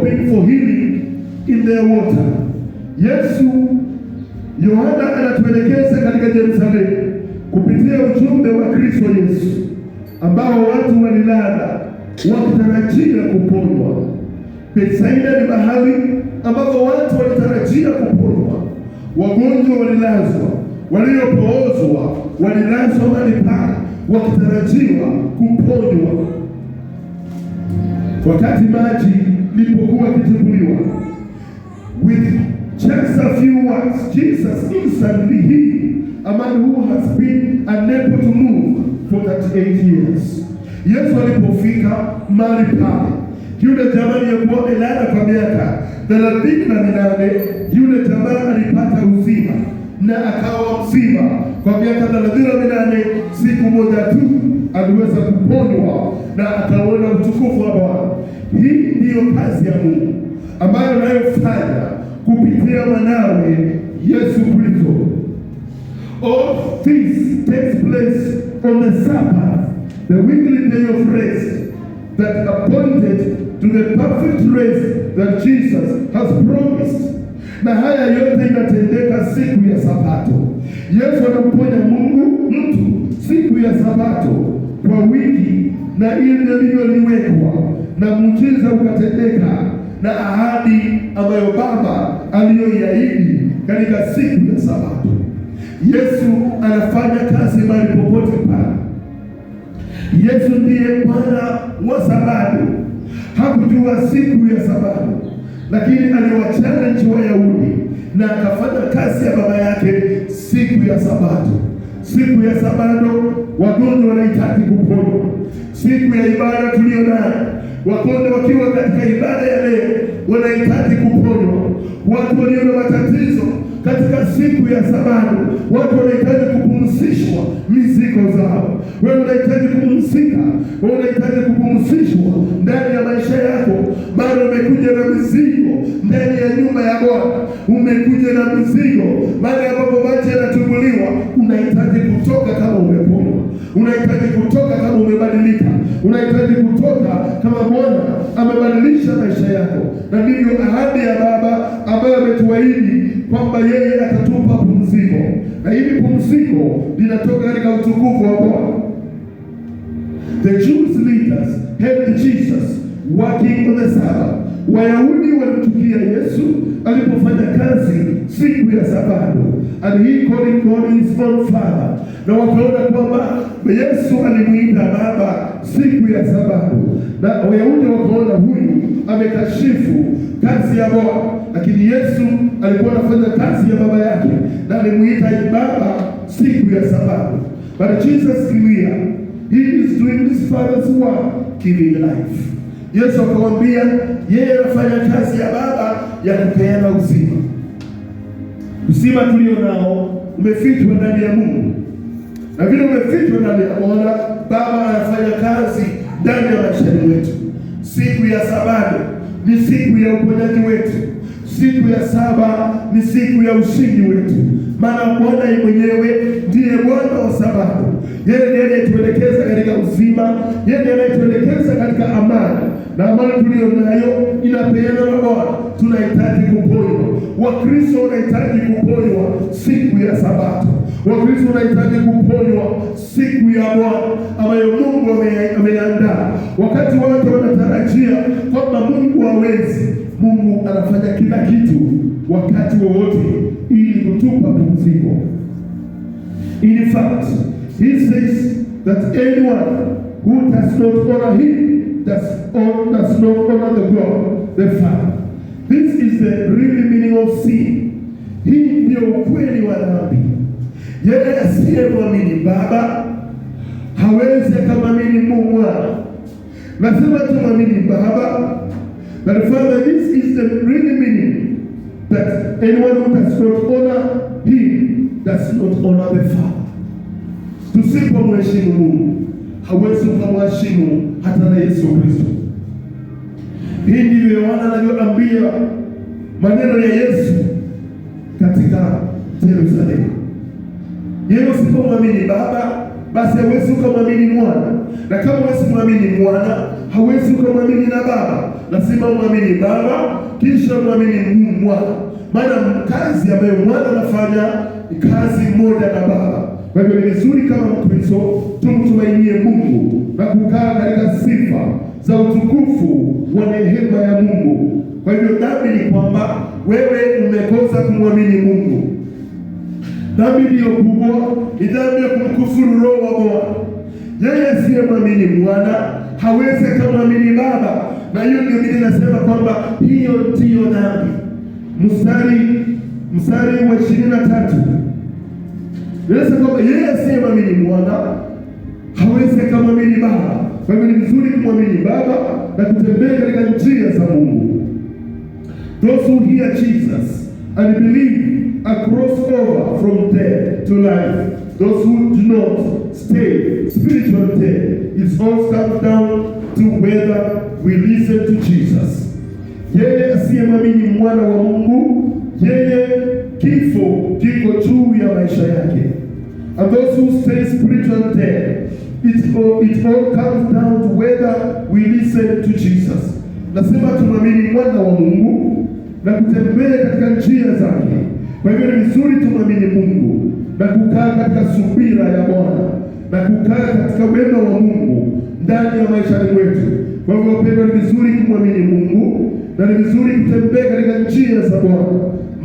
hoping for healing in their water. Yohana anatuelekeza katika Yerusalemu kupitia ujumbe wa Kristo Yesu ambao watu walilala wakitarajia kuponywa. Bethsaida ni mahali ambapo watu walitarajia kuponywa. Wagonjwa walilazwa, waliopoozwa walilazwa mahali pale wakitarajiwa kuponywa. Wakati maji lipokuwa kitumbuliwa, with just a few words, Jesus instantly healed a man who has been unable to move for 38 years. Yesu alipofika mahali pale, yule jamaa aliyekuwa amelala kwa miaka 38, yule jamaa alipata uzima na akawa mzima kwa miaka 38. Siku moja tu aliweza kuponywa na akaona utukufu wa Bwana. Hii ndiyo kazi ya Mungu ambayo anayofanya kupitia mwanawe Yesu Kristo. All this takes place on the Sabbath, the weekly day of rest that appointed to the perfect rest that Jesus has promised. Na haya yote inatendeka siku ya Sabato. Yesu anamponya mtu siku ya Sabato kwa wiki, na ile iliyoliwekwa na muujiza ukatendeka na ahadi ambayo Baba aliyoiahidi katika siku ya Sabato. Yesu anafanya kazi mahali popote pale. Yesu ndiye Bwana wa Sabato. Hakujua siku ya Sabato, lakini aliwachallenge Wayahudi na akafanya kazi ya Baba yake siku ya Sabato. Siku ya Sabato wagonjwa wanahitaji kuponywa. Siku ya ibada tuliyo nayo, wagonjwa wakiwa katika ibada ya leo wanahitaji kuponywa. Watu walio na matatizo katika siku ya Sabato, watu wanahitaji kupumzishwa mizigo zao. Wewe unahitaji kupumzika, wewe unahitaji kupumzishwa ndani ya maisha yako. Bado umekuja na mizigo ndani ya nyumba ya Bwana, umekuja na mizigo baada ya mambo maji yanatumuliwa. Unahitaji kutoka kama umeponywa, unahitaji kutoka kama umebadilika, unahitaji kutoka kama Bwana amebadilisha maisha yako. Na ndivyo ahadi ya Baba ambayo ametuahidi kwamba yeye atatupa pumziko, na hili pumziko linatoka katika utukufu wa Bwana. The Jewish leaders had Jesus working on the Sabbath. Wayahudi walimtukia Yesu alipofanya kazi siku ya Sabato, and he called God his own Father. Na wakaona kwamba Yesu alimuita Baba siku ya Sabato, na Wayahudi wakaona huyu amekashifu kazi ya Bwana, lakini Yesu alikuwa anafanya kazi ya Baba yake na alimuita Baba siku ya Sabato. But Jesus clear, he is doing his Father's work, giving life. Yesu akamwambia yeye anafanya kazi ya Baba ya kupeana uzima. Uzima tulio nao umefichwa ndani ya Mungu, na vile umefichwa ndani ya Bwana, Baba anafanya kazi ndani ya maisha yetu. Siku ya Sabato ni siku ya uponyaji wetu. Siku ya saba ni siku ya ushindi wetu, maana Bwana mwenyewe ndiye Bwana wa Sabato. Yeye ndiye anayetuelekeza katika uzima, yeye ndiye anayetuelekeza katika amani, na amani tuliyo nayo inapeana na Bwana. Tunahitaji kuponywa. Wakristo wanahitaji kuponywa siku ya Sabato. Wakristo wanahitaji kuponywa siku ya Bwana ambayo Mungu ameandaa. Wakati watu wanatarajia kwamba Mungu hawezi, Mungu anafanya kila kitu wakati wowote ili kutupa pumziko. In fact, he says that anyone who does not honor him does not honor the God, the Father. This is the real meaning of sin. Hii ndio ukweli wa dhambi. Yeye asiyemwamini Baba hawezi akamwamini Mungu. Nasema tumwamini Baba, but Father, this is the real meaning, that anyone who does not honor him does not honor the Father. Tusipomheshimu Mungu, hawezi kumheshimu hata na Yesu Kristo. Hii ndivyo Yohana anavyoambia maneno ya Yesu katika Yerusalemu. Yeye usipomwamini Baba, basi hawezi kumwamini Mwana, na kama hawezi kumwamini Mwana, hawezi kumwamini na Baba. lazima umwamini Baba kisha umwamini Mwana. Maana kazi ambayo Mwana anafanya ni kazi moja na Baba. Kwa hivyo ni vizuri kama Mkristo tumtumainie Mungu na kukaa katika sifa za utukufu wa neema ya Mungu. Kwa hivyo dhambi ni kwamba wewe umekosa kumwamini Mungu. Dhambi iliyo kubwa ni dhambi ya kumkufuru Roho wa Bwana. Yeye asiyemwamini Mwana hawezi kumwamini Baba, na hiyo ndio Biblia inasema kwamba hiyo ndiyo dhambi. Mstari wa 23 inasema kwamba yeye asiyemwamini Mwana hawezi kumwamini Baba. Kwa hivyo ni vizuri kumwamini Baba na kutembea katika njia za Mungu. Those who hear Jesus and believe are crossed over from death to life. Those who do not stay spiritual death. It all comes down to whether we listen to Jesus. Yeye asiyemwamini Mwana wa Mungu, yeye kifo kiko juu ya maisha yake. And those who stay spiritual dead, it all comes down to whether we listen to Jesus. Nasema tumwamini Mwana wa Mungu na kutembea katika njia zake. Kwa hivyo ni vizuri tumwamini Mungu na kukaa katika subira ya Bwana na kukaa katika wema wa Mungu ndani ya maisha yetu. Kwa hivyo wapendwa, ni vizuri kumwamini Mungu na ni vizuri kutembea katika njia za Bwana.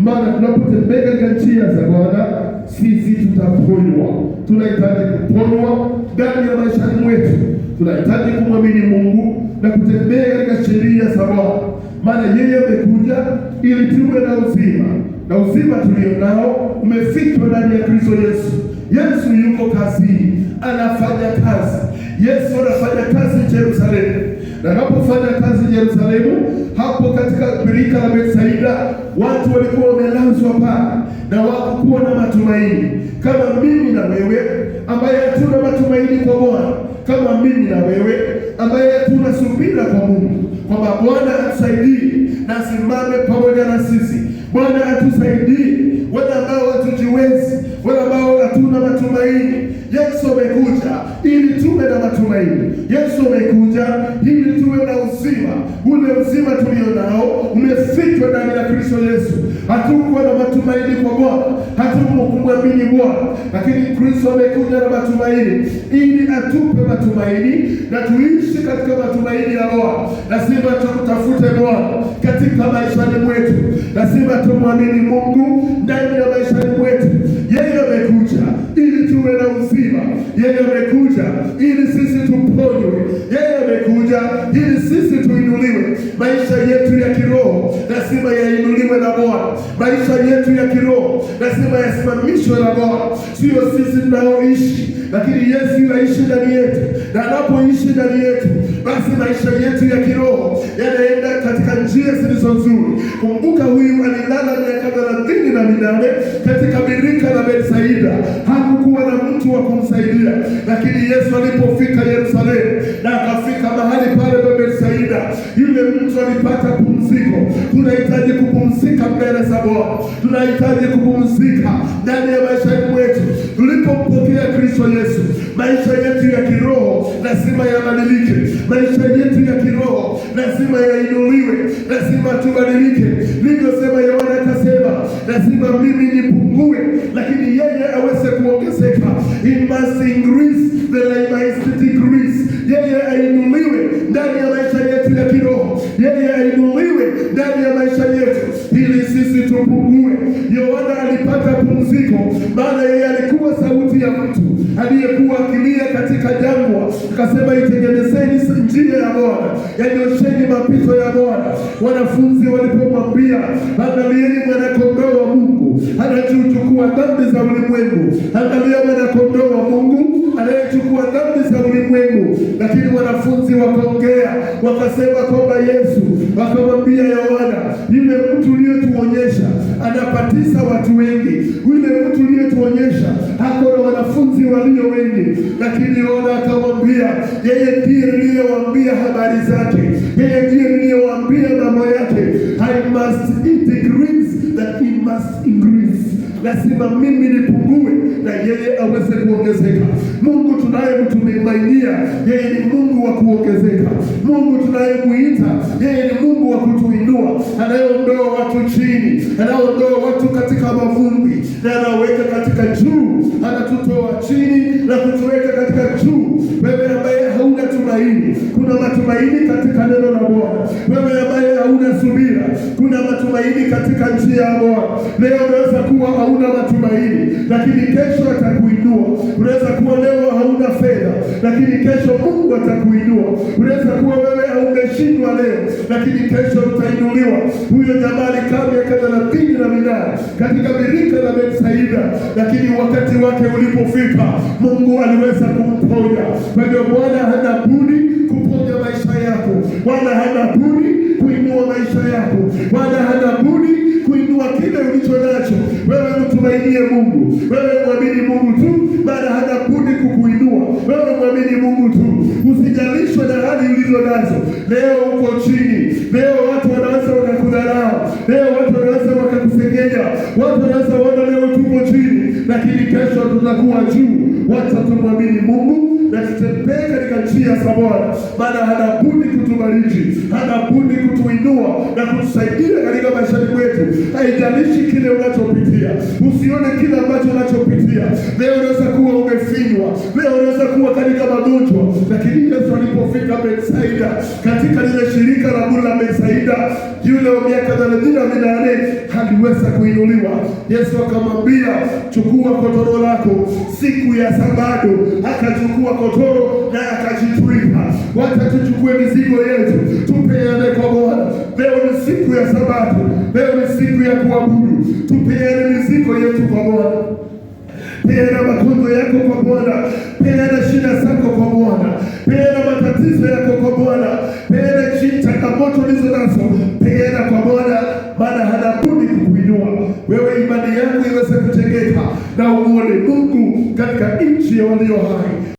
Maana tunapotembea katika njia za Bwana sisi tutaponywa. Tunahitaji kuponywa ndani ya maisha yetu. Tunahitaji kumwamini Mungu na kutembea katika sheria za Bwana. Maana yeye amekuja ili tuwe na uzima, na uzima tulio nao umefichwa ndani ya Kristo Yesu. Yesu yuko kazini, anafanya kazi. Yesu anafanya kazi Yerusalemu. Na anapofanya kazi Yerusalemu, hapo katika birika la Betsaida, watu walikuwa wamelazwa pale na hawakuwa na matumaini. Kama mimi na wewe ambaye hatuna matumaini kwa Bwana, kama mimi na wewe ambaye hatuna subira kwa Mungu, kwamba Bwana atusaidie na simame pamoja na sisi. Bwana atusaidie, wale ambao hatujiwezi, wale ambao hatuna matumaini. Yesu amekuja ili tuwe na matumaini. Yesu amekuja ili tuwe na uzima. Ule uzima tulio nao umefichwa ndani ya Kristo Yesu. Hatukuwa na matumaini kwa Bwana, hatukumwamini Bwana, lakini Kristo amekuja na matumaini ili atupe matumaini na tuishi katika matumaini ya Bwana. Lazima tumtafute Bwana katika maisha yetu. Lazima tumwamini Mungu ndani ya maisha yetu. Yeye amekuja ili tuwe na uzima. Yeye amekuja ili sisi tuponywe. Yeye amekuja ili sisi tuinuliwe. Maisha yetu ya kiroho lazima yainuliwe na Bwana. Maisha yetu ya kiroho lazima yasimamishwe na Bwana. Sio sisi tunaoishi, lakini Yesu yaishi ndani yetu, na anapoishi ndani yetu, basi maisha yetu ya kiroho yanaenda katika njia zilizo nzuri. Kumbuka, huyu alilala miaka 38 katika birika la Betsaida. Hakukuwa na mtu wa kumsaidia, lakini Yesu alipofika Yerusalemu na akafika mahali pale pa Betsaida, yule mtu alipata pumziko. Tunahitaji kupumzika mbele za Bwana. Tunahitaji kupumzika ndani ya maisha yetu. Tulipompokea Kristo Yesu, maisha yetu ya kiroho lazima yabadilike. Maisha yetu ya kiroho lazima yainuliwe. Lazima tubadilike. Nilivyosema, Yohana akasema, lazima mimi nipungue, lakini yeye aweze kuongezeka. He must increase that I might decrease. Yeye ainuliwe ndani ya maisha yetu ya kiroho. Yeye ainuliwe ndani ya maisha yetu ili sisi tupungue. Yohana alipata pumziko, maana yeye alikuwa sauti ya mtu aliyekuwa akilia katika jangwa. Akasema, itengenezeni njia ya Bwana, yanyosheni mapito ya Bwana. Wanafunzi walipomwambia, angalieni mwana-kondoo wa Mungu anayechukua dhambi za ulimwengu. Angalia mwana-kondoo wa Mungu anayechukua dhambi za ulimwengu. Lakini wanafunzi wakaongea, wakasema kwamba Yesu, wakamwambia Yohana, yule mtu uliyetuonyesha anapatisa watu wengi. Yule mtu uliyetuonyesha hako na wanafunzi walio wengi. Lakini Yohana akamwambia, yeye ndiye niliyewaambia habari zake. Yeye ndiye niliyewaambia mambo yake. I must decrease that he must increase. Lazima mimi nipungue na yeye aweze kuongezeka. Mungu tunayemtumainia yeye ni Mungu wa kuongezeka. Mungu tunayemuita yeye ni Mungu wa kutuinua, anayeondoa watu chini, anayeondoa watu katika mavumbi na anaweka katika juu, anatutoa chini na kutuweka katika juu. Wewe ambaye hauna tumaini, kuna matumaini katika neno la Bwana. Wewe ambaye hauna subira, kuna matumaini katika njia ya Bwana. Leo unaweza kuwa hauna matumaini, lakini kesho atakuinua. Unaweza kuwa leo hauna fedha, lakini kesho Mungu atakuinua. Unaweza kuwa wewe umeshindwa leo, lakini kesho utainuliwa. Huyo jamaa alikaa miaka 38 katika birika la Betsaida, lakini wakati wake ulipofika Mungu aliweza kumponya. Kwa hiyo Bwana hana budi kuponya maisha yako. Bwana hana budi kuinua maisha yako. Bwana hana budi kuinua kile ulicho nacho. Wewe mtumainie Mungu, wewe mwamini Mungu tu, maana hana budi kukuinua. Wewe mwamini Mungu tu, usijalishwe na hali ulizo nazo. Leo uko chini, leo watu wanaweza wakakudharau, leo watu wanaweza wakakusengenya, watu wanaweza wana leo tuko chini, lakini kesho tutakuwa juu. Wacha tumwamini Mungu na tutembee katika njia za Bwana, maana hana budi kutubariki, hana budi kutuinua na kutusaidia katika maisha yetu. Haijalishi kile unachopitia, usione kile ambacho unachopitia. Leo unaweza kuwa umefinywa, leo unaweza kuwa katika magonjwa, lakini Yesu alipofika Betsaida, katika lile shirika la bure la Betsaida, yule wa miaka 38 aliweza kuinuliwa. Yesu akamwambia, chukua kodoro lako. Siku ya Sabato akachukua kodoro na akajitwika. Wacha tuchukue mizigo yetu tupeane kwa Bwana. Leo ni siku ya Sabato, leo ni siku ya kuabudu. Tupeane mizigo yetu kwa Bwana. Peana magonjwa yako kwa Bwana, peana shida zako kwa Bwana, peana matatizo yako kwa Bwana, peana changamoto ulizo nazo, peana kwa Bwana, maana hana budi kukuinua. Wewe imani yako iweze kujengeka na umuone Mungu katika nchi ya walio hai.